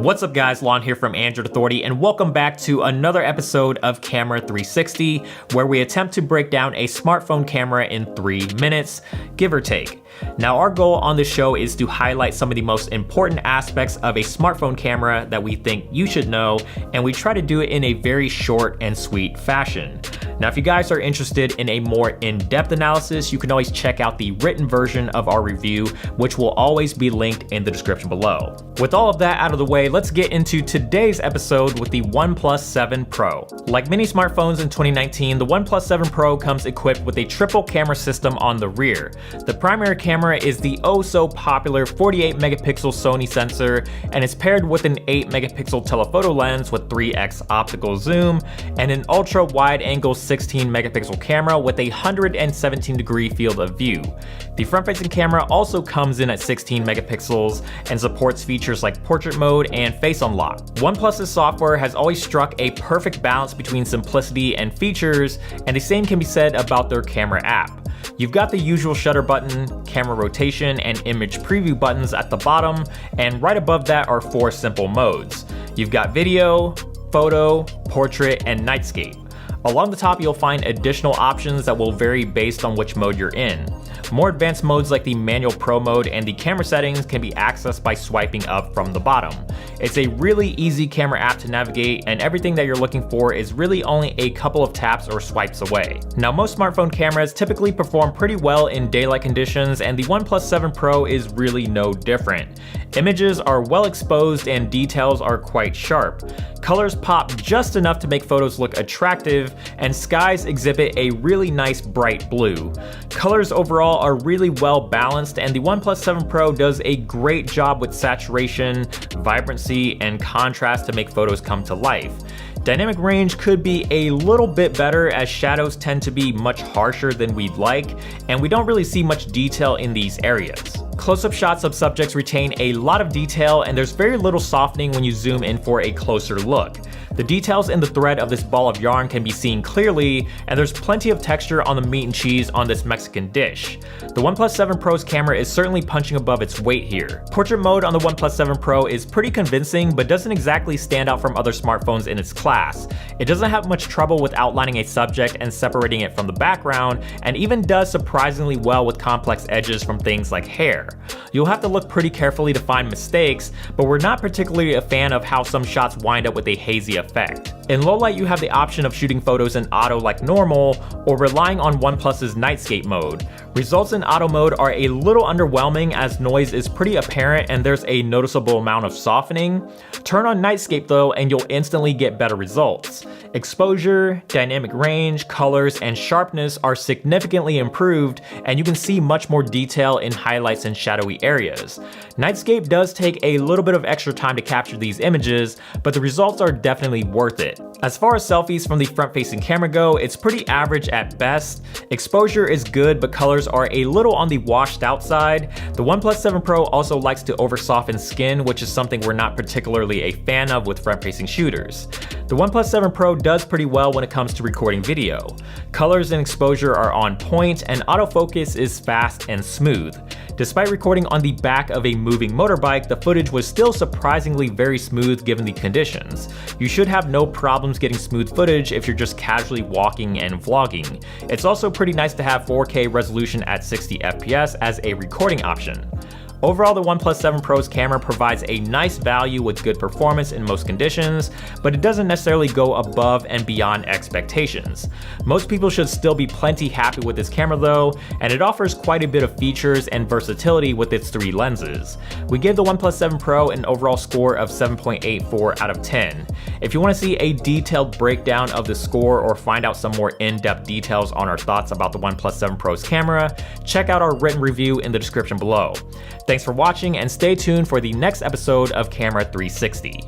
What's up guys, Lon here from Android Authority, and welcome back to another episode of Camera 360, where we attempt to break down a smartphone camera in 3 minutes, give or take. Now our goal on this show is to highlight some of the most important aspects of a smartphone camera that we think you should know, and we try to do it in a very short and sweet fashion. Now if you guys are interested in a more in-depth analysis, you can always check out the written version of our review, which will always be linked in the description below. With all of that out of the way, let's get into today's episode with the OnePlus 7 Pro. Like many smartphones in 2019, the OnePlus 7 Pro comes equipped with a triple camera system on the rear. The primary camera is the oh-so-popular 48 megapixel Sony sensor, and is paired with an 8 megapixel telephoto lens with 3x optical zoom, and an ultra wide-angle 16 megapixel camera with a 117 degree field of view. The front-facing camera also comes in at 16 megapixels and supports features like portrait mode and face unlock. OnePlus's software has always struck a perfect balance between simplicity and features, and the same can be said about their camera app. You've got the usual shutter button, camera rotation, and image preview buttons at the bottom, and right above that are 4 simple modes. You've got video, photo, portrait, and nightscape. Along the top, you'll find additional options that will vary based on which mode you're in. More advanced modes like the manual pro mode and the camera settings can be accessed by swiping up from the bottom. It's a really easy camera app to navigate, and everything that you're looking for is really only a couple of taps or swipes away. Now most smartphone cameras typically perform pretty well in daylight conditions, and the OnePlus 7 Pro is really no different. Images are well exposed and details are quite sharp. Colors pop just enough to make photos look attractive, and skies exhibit a really nice bright blue. Colors overall are really well balanced, and the OnePlus 7 Pro does a great job with saturation, vibrancy, and contrast to make photos come to life. Dynamic range could be a little bit better, as shadows tend to be much harsher than we'd like, and we don't really see much detail in these areas. Close-up shots of subjects retain a lot of detail, and there's very little softening when you zoom in for a closer look. The details in the thread of this ball of yarn can be seen clearly, and there's plenty of texture on the meat and cheese on this Mexican dish. The OnePlus 7 Pro's camera is certainly punching above its weight here. Portrait mode on the OnePlus 7 Pro is pretty convincing, but doesn't exactly stand out from other smartphones in its class. It doesn't have much trouble with outlining a subject and separating it from the background, and even does surprisingly well with complex edges from things like hair. You'll have to look pretty carefully to find mistakes, but we're not particularly a fan of how some shots wind up with a hazy effect. In low light, you have the option of shooting photos in auto like normal, or relying on OnePlus's nightscape mode. Results in auto mode are a little underwhelming, as noise is pretty apparent and there's a noticeable amount of softening. Turn on nightscape though, and you'll instantly get better results. Exposure, dynamic range, colors, and sharpness are significantly improved, and you can see much more detail in highlights and shadowy areas. Nightscape does take a little bit of extra time to capture these images, but the results are definitely worth it. As far as selfies from the front-facing camera go, it's pretty average at best. Exposure is good, but colors are a little on the washed out side. The OnePlus 7 Pro also likes to over-soften skin, which is something we're not particularly a fan of with front-facing shooters. The OnePlus 7 Pro does pretty well when it comes to recording video. Colors and exposure are on point, and autofocus is fast and smooth. Despite recording on the back of a moving motorbike, the footage was still surprisingly very smooth given the conditions. You should have no problems getting smooth footage if you're just casually walking and vlogging. It's also pretty nice to have 4K resolution at 60 FPS as a recording option. Overall, the OnePlus 7 Pro's camera provides a nice value with good performance in most conditions, but it doesn't necessarily go above and beyond expectations. Most people should still be plenty happy with this camera though, and it offers quite a bit of features and versatility with its 3 lenses. We gave the OnePlus 7 Pro an overall score of 7.84 out of 10. If you want to see a detailed breakdown of the score or find out some more in-depth details on our thoughts about the OnePlus 7 Pro's camera, check out our written review in the description below. Thanks for watching, and stay tuned for the next episode of Camera 360.